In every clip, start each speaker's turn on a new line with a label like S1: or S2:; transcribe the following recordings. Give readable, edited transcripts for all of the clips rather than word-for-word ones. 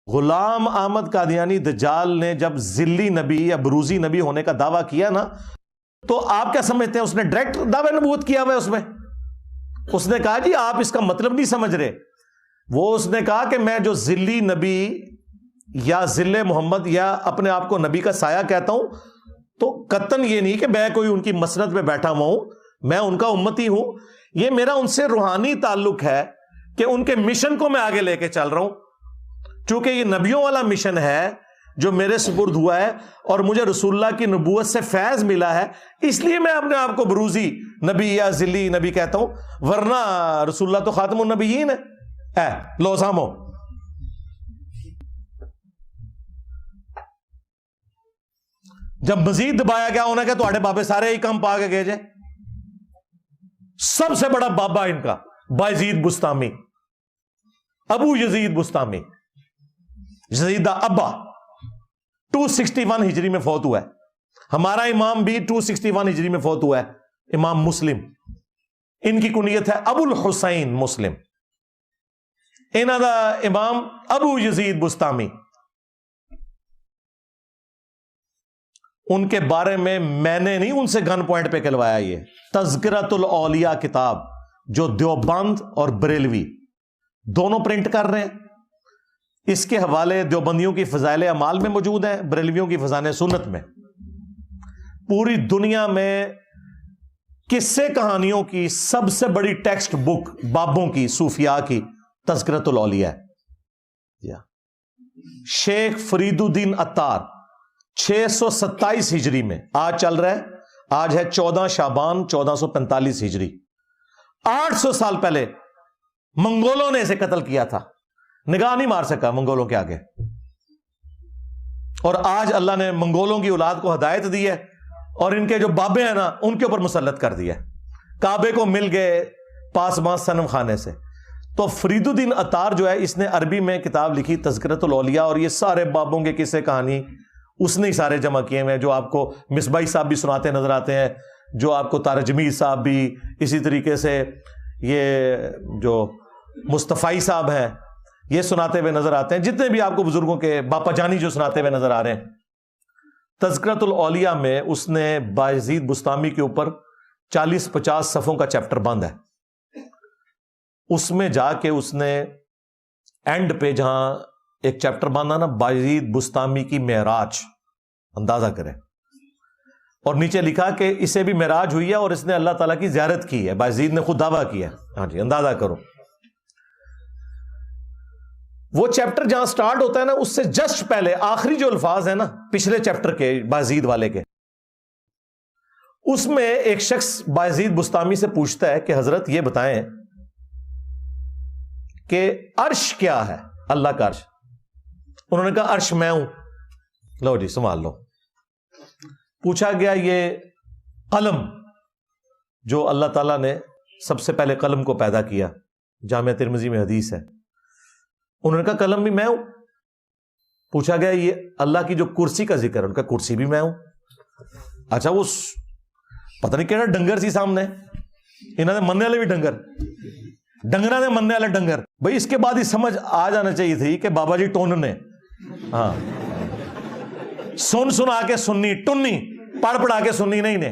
S1: غلام احمد قادیانی دجال نے جب ذلی نبی یا بروزی نبی ہونے کا دعویٰ کیا نا، تو آپ کیا سمجھتے ہیں؟ اس نے ڈائریکٹ دعوی نبوت کیا ہوا ہے. اس نے کہا جی آپ اس کا مطلب نہیں سمجھ رہے. اس نے کہا کہ میں جو ذلی نبی یا ذل محمد یا اپنے آپ کو نبی کا سایہ کہتا ہوں، تو قطعاً یہ نہیں کہ میں کوئی ان کی مسند پہ بیٹھا ہوا ہوں، میں ان کا امتی ہوں. یہ میرا ان سے روحانی تعلق ہے کہ ان کے مشن کو میں آگے لے کے چل رہا ہوں. چونکہ یہ نبیوں والا مشن ہے جو میرے سپرد ہوا ہے اور مجھے رسول اللہ کی نبوت سے فیض ملا ہے، اس لیے میں اپنے آپ کو بروزی نبی یا ذلی نبی کہتا ہوں، ورنہ رسول اللہ تو خاتم النبیین ہے. لو سامو، جب مزید دبایا گیا انہیں کہ تھوڑے بابے سارے ہی کم پا کے گئے جائے. سب سے بڑا بابا ان کا بایزید بستامی، ابو یزید بستامی، یزید دا ابا 261 ہجری میں فوت ہوا ہے. ہمارا امام بھی 261 ہجری میں فوت ہوا ہے، امام مسلم. ان کی کنیت ہے ابو الحسین مسلم. انہاں دا امام ابو یزید بستامی. ان کے بارے میں نے نہیں ان سے گن پوائنٹ پہ کھلوایا. یہ تذکرۃ الاولیاء کتاب جو دیوبند اور بریلوی دونوں پرنٹ کر رہے ہیں، اس کے حوالے دیوبندیوں کی فضائل اعمال میں موجود ہیں، بریلویوں کی فضائل سنت میں. پوری دنیا میں قصے کہانیوں کی سب سے بڑی ٹیکسٹ بک بابوں کی، صوفیاء کی تذکرۃ الاولیاء ہے. شیخ فرید الدین عطار 627 ہجری میں، آج چل رہا ہے، آج ہے 14 شعبان 1445 ہجری، 800 سال پہلے منگولوں نے اسے قتل کیا تھا. نگاہ نہیں مار سکا منگولوں کے آگے. اور آج اللہ نے منگولوں کی اولاد کو ہدایت دی ہے اور ان کے جو بابے ہیں نا ان کے اوپر مسلط کر دیا. کعبے کو مل گئے پاسباں صنم خانے سے. تو فرید الدین عطار جو ہے، اس نے عربی میں کتاب لکھی تذکرۃ الاولیاء، اور یہ سارے بابوں کے قصے کہانی اس نے ہی سارے جمع کیے ہوئے ہیں، جو آپ کو مصباحی صاحب بھی سناتے نظر آتے ہیں، جو آپ کو طارق جمیل صاحب بھی، اسی طریقے سے یہ جو مصطفی صاحب ہیں یہ سناتے ہوئے نظر آتے ہیں، جتنے بھی آپ کو بزرگوں کے باپا جانی جو سناتے ہوئے نظر آ رہے ہیں. تذکرۃ الاولیاء میں اس نے بایزید بستامی کے اوپر 40-50 صفحوں کا چیپٹر بند ہے. اس میں جا کے اس نے اینڈ پہ جہاں ایک چیپٹر باندھا نا، بایزید بستامی کی معراج، اندازہ کریں، اور نیچے لکھا کہ اسے بھی معراج ہوئی ہے اور اس نے اللہ تعالیٰ کی زیارت کی ہے. بایزید نے خود دعویٰ کیا ہے. ہاں جی، اندازہ کرو. وہ چیپٹر جہاں سٹارٹ ہوتا ہے نا، اس سے جسٹ پہلے آخری جو الفاظ ہیں نا پچھلے چیپٹر کے بایزید والے کے، اس میں ایک شخص بایزید بستامی سے پوچھتا ہے کہ حضرت یہ بتائیں کہ عرش کیا ہے، اللہ کا عرش. انہوں نے کہا عرش میں ہوں. لو جی سنبھال لو. پوچھا گیا یہ قلم جو اللہ تعالیٰ نے سب سے پہلے قلم کو پیدا کیا، جامع ترمذی میں حدیث ہے، انہوں نے کہا قلم بھی میں ہوں. پوچھا گیا یہ اللہ کی جو کرسی کا ذکر ہے، ان کا کرسی بھی میں ہوں. اچھا وہ پتہ نہیں کہنا ڈنگر سی سامنے، انہوں نے مننے والے بھی ڈنگرہ نے مننے والے ڈنگر. بھائی اس کے بعد ہی سمجھ آ جانا چاہیے تھی کہ بابا جی ٹون نے، ہاں سنا کے سننی، ٹنی پڑھ پڑھا کے سننی نہیں نے.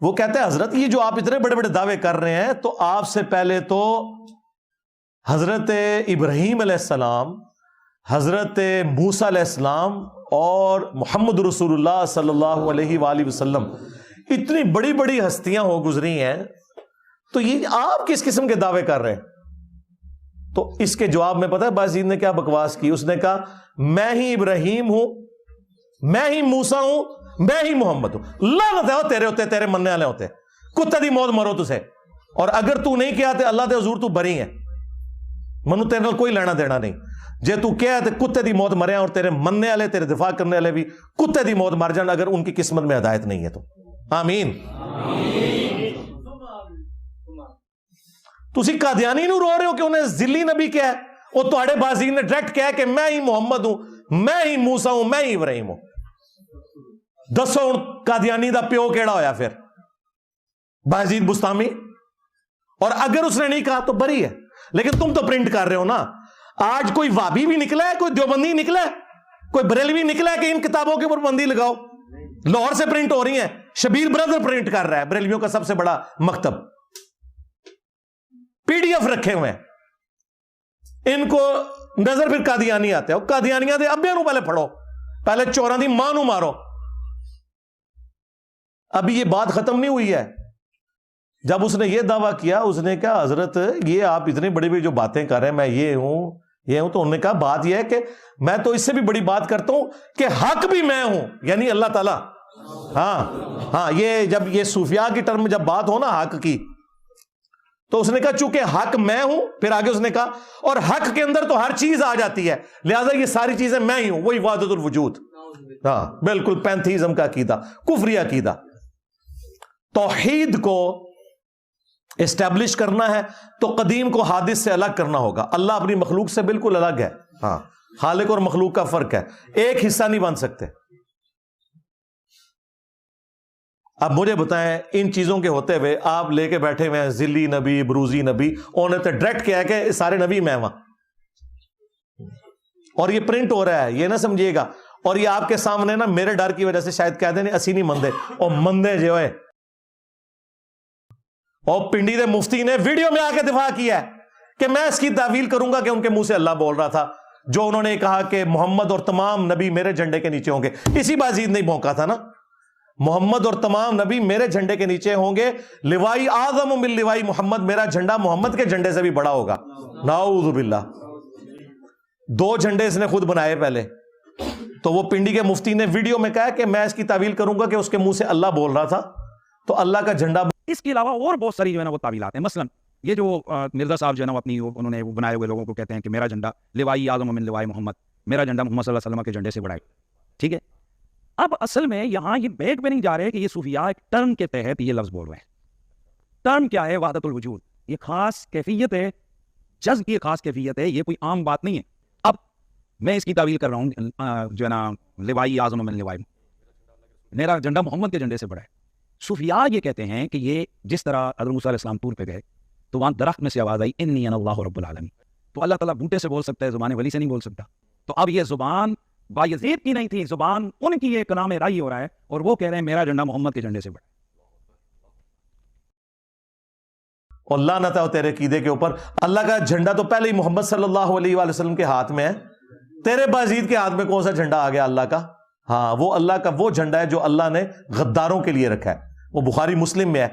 S1: وہ کہتے ہیں حضرت یہ جو آپ اتنے بڑے بڑے دعوے کر رہے ہیں، تو آپ سے پہلے تو حضرت ابراہیم علیہ السلام، حضرت موسیٰ علیہ السلام اور محمد رسول اللہ صلی اللہ علیہ وآلہ وسلم اتنی بڑی بڑی ہستیاں ہو گزری ہیں، تو یہ آپ کس قسم کے دعوے کر رہے ہیں؟ تو اس کے جواب میں پتہ ہے بایزید نے کیا بکواس کی؟ اس نے کہا میں ہی ابراہیم ہوں، میں ہی موسیٰ ہوں، میں ہی محمد ہوں. لعنت ہے تیرے ہوتے، تیرے مننے والے ہوتے، کتے دی موت مرو تسے. اور اگر تو نہیں کیا تے اللہ دے حضور تو بری ہے، منو تیرے نال کوئی لینا دینا نہیں. جے تو کیا تے کتے دی موت مرے، اور تیرے مننے والے، تیرے دفاع کرنے والے بھی کتے دی موت مر جان اگر ان کی قسمت میں ہدایت نہیں ہے تو. آمین. تسی قادیانی نو رو رہے ہو کہ انہیں ذلی نبی کیا ہے، اور تواڈے بازی نے ڈائریکٹ کہا کہ میں ہی محمد ہوں، میں ہی موسیٰ ہوں، میں ہی ابراہیم ہوں. دسو ہن قادیانی دا پیو کیڑا ہویا پھر؟ بایزید بستامی. اور اگر اس نے نہیں کہا تو بری ہے. لیکن تم تو پرنٹ کر رہے ہو نا. آج کوئی وابی بھی نکلا ہے, کوئی دیوبندی نکلا ہے, کوئی بریلوی نکلا ہے کہ ان کتابوں کے اوپر پابندی لگاؤ؟ لاہور سے پرنٹ ہو رہی ہیں, شبیر بردر پرنٹ کر رہا ہے, بریلویوں کا سب سے بڑا مکتب, پی ڈی ایف رکھے ہوئے ہیں. ان کو نظر پھر قادیانی آتے ہیں, قادیانیاں دے ابے نو پہلے پڑھو, پہلے چوراں دی ماں نو مارو. ابھی یہ بات ختم نہیں ہوئی ہے. جب اس نے یہ دعویٰ کیا, اس نے کہا حضرت یہ آپ اتنی بڑی بڑی جو باتیں کر رہے ہیں, میں یہ ہوں تو انہوں نے کہا بات یہ ہے کہ میں تو اس سے بھی بڑی بات کرتا ہوں کہ حق بھی میں ہوں, یعنی اللہ تعالیٰ. ہاں یہ جب یہ صوفیاء کی ٹرم میں جب بات ہو نا حق کی, تو اس نے کہا چونکہ حق میں ہوں, پھر آگے اس نے کہا اور حق کے اندر تو ہر چیز آ جاتی ہے, لہذا یہ ساری چیزیں میں ہی ہوں, وہی وحدت الوجود. ہاں بالکل پینتھیزم کا عقیدہ, کفری عقیدہ. توحید کو اسٹیبلش کرنا ہے تو قدیم کو حادث سے الگ کرنا ہوگا. اللہ اپنی مخلوق سے بالکل الگ ہے. ہاں, خالق اور مخلوق کا فرق ہے, ایک حصہ نہیں بن سکتے. اب مجھے بتائیں, ان چیزوں کے ہوتے ہوئے آپ لے کے بیٹھے ہوئے ہیں ذلی نبی, بروزی نبی, انہوں نے تو ڈائریکٹ کیا ہے کہ سارے نبی میں وہاں, اور یہ پرنٹ ہو رہا ہے, یہ نہ سمجھیے گا. اور یہ آپ کے سامنے نا میرے ڈر کی وجہ سے شاید کہہ دیں اسی نہیں مندے, اور مندے جو ہے. اور پنڈی دے مفتی نے ویڈیو میں آ کے دفاع کیا ہے کہ میں اس کی تعویل کروں گا کہ ان کے منہ سے اللہ بول رہا تھا, جو انہوں نے کہا کہ محمد اور تمام نبی میرے جھنڈے کے نیچے ہوں گے. اسی بازید نے بھونکا تھا نا, محمد اور تمام نبی میرے جھنڈے کے نیچے ہوں گے, لوائی اعظم من لوائی محمد, میرا جھنڈا محمد کے جھنڈے سے بھی بڑا ہوگا. نعوذ باللہ. 2 جھنڈے اس نے خود بنائے پہلے. تو وہ پنڈی کے مفتی نے ویڈیو میں کہا کہ میں اس کی تعویل کروں گا کہ اس کے منہ سے اللہ بول رہا تھا, تو اللہ کا جھنڈا.
S2: اس کے علاوہ اور بہت ساری جو ہے نا وہ تعویلات ہیں. مثلا یہ جو مرزا صاحب جو ہے نا اپنی انہوں نے بنائے ہوئے لوگوں کو کہتے ہیں کہ میرا جھنڈا لوائی اعظم من لوائی محمد, میرا جھنڈا محمد صلی اللہ علیہ وسلم کے جھنڈے سے بڑا ہے. ٹھیک ہے, اب اصل میں یہاں یہ بیٹ پہ نہیں جا رہے کہ یہ صوفیاء ایک ٹرم کے تحت یہ لفظ بول رہے ہیں. ٹرم کیا ہے؟ وحدت الوجود. یہ خاص کیفیت ہے, جذب کی خاص کیفیت ہے, یہ کوئی عام بات نہیں ہے. اب میں اس کی تعویل کر رہا ہوں جو ہے نا لوائی اعظم من لوائی, میرا جھنڈا محمد کے جھنڈے سے بڑا ہے. صوفیاء یہ کہتے ہیں کہ یہ جس طرح حضرت موسیٰ علیہ السلام طور پہ گئے تو وہاں درخت میں سے آواز آئی انی انا اللہ رب العالمین, تو اللہ تعالیٰ بوٹے سے بول سکتا ہے, زبان ولی سے نہیں بول سکتا. تو اب یہ زبان بایزید کی نہیں تھی, زبان ان کی ایک نام رائی ہو رہا ہے, اور وہ کہہ رہے ہیں میرا جھنڈا محمد کے جھنڈے سے بڑا.
S1: اور لعنت ہے تیرے عقیدے کے اوپر. اللہ کا جھنڈا تو پہلے ہی محمد صلی اللہ علیہ وآلہ وسلم کے ہاتھ میں ہے, تیرے بازید کے ہاتھ میں کون سا جھنڈا آ گیا اللہ کا؟ ہاں, وہ اللہ کا وہ جھنڈا ہے جو اللہ نے غداروں کے لیے رکھا ہے. وہ بخاری مسلم میں ہے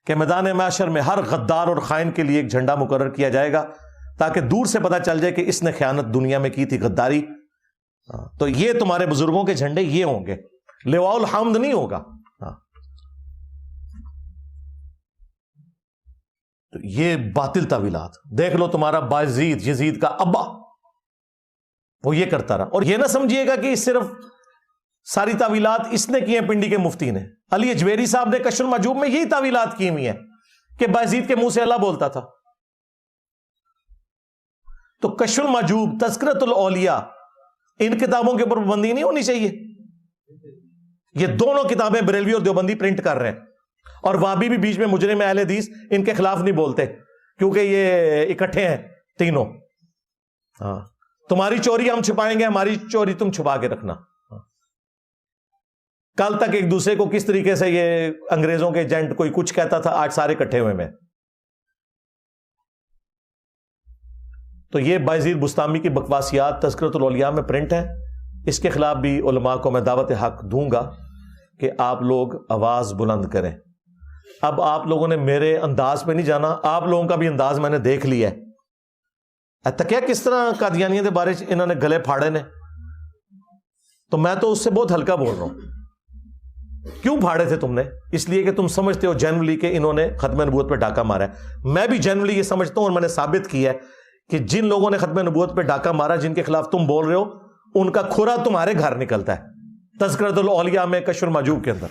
S1: کہ میدان محشر میں ہر غدار اور خائن کے لیے ایک جھنڈا مقرر کیا جائے گا, تاکہ دور سے پتہ چل جائے کہ اس نے خیانت دنیا میں کی تھی, غداری. تو یہ تمہارے بزرگوں کے جھنڈے یہ ہوں گے, لواء الحمد نہیں ہوگا. تو یہ باطل تعویلات دیکھ لو. تمہارا بازید, یزید کا ابا, وہ یہ کرتا رہا. اور یہ نہ سمجھیے گا کہ صرف ساری تعویلات اس نے کی ہیں پنڈی کے مفتی نے. علی اجویری صاحب نے کشف المحجوب میں یہی تعویلات کی ہوئی ہیں کہ بازید کے منہ سے اللہ بولتا تھا. تو کشف المحجوب, تذکرۃ الاولیاء, ان کتابوں کے اوپر پابندی نہیں ہونی چاہیے. یہ دونوں کتابیں بریلوی اور دیوبندی پرنٹ کر رہے ہیں, اور وہابی بھی بیچ میں مجرم اہل حدیث ان کے خلاف نہیں بولتے, کیونکہ یہ اکٹھے ہیں تینوں. ہاں, تمہاری چوری ہم چھپائیں گے, ہماری چوری تم چھپا کے رکھنا. کل تک ایک دوسرے کو کس طریقے سے یہ انگریزوں کے ایجنٹ کوئی کچھ کہتا تھا, آج سارے اکٹھے ہوئے میں. تو یہ بایزید بستامی کی بکواسیات تذکرۃ الاولیاء میں پرنٹ ہے. اس کے خلاف بھی علماء کو میں دعوت حق دوں گا کہ آپ لوگ آواز بلند کریں. اب آپ لوگوں نے میرے انداز پہ نہیں جانا, آپ لوگوں کا بھی انداز میں نے دیکھ لیا ہے. تکیا کس طرح قادیانیوں کے بارے انہوں نے گلے پھاڑے نے, تو میں تو اس سے بہت ہلکا بول رہا ہوں. کیوں پھاڑے تھے تم نے؟ اس لیے کہ تم سمجھتے ہو جنرلی کہ انہوں نے ختم نبوت پہ ڈاکہ مارا ہے. میں بھی جنرلی یہ سمجھتا ہوں, اور میں نے ثابت کیا ہے کہ جن لوگوں نے ختم نبوت پہ ڈاکہ مارا, جن کے خلاف تم بول رہے ہو, ان کا کھرا تمہارے گھر نکلتا ہے تذکرۃ الاولیاء میں کشف المحجوب کے اندر.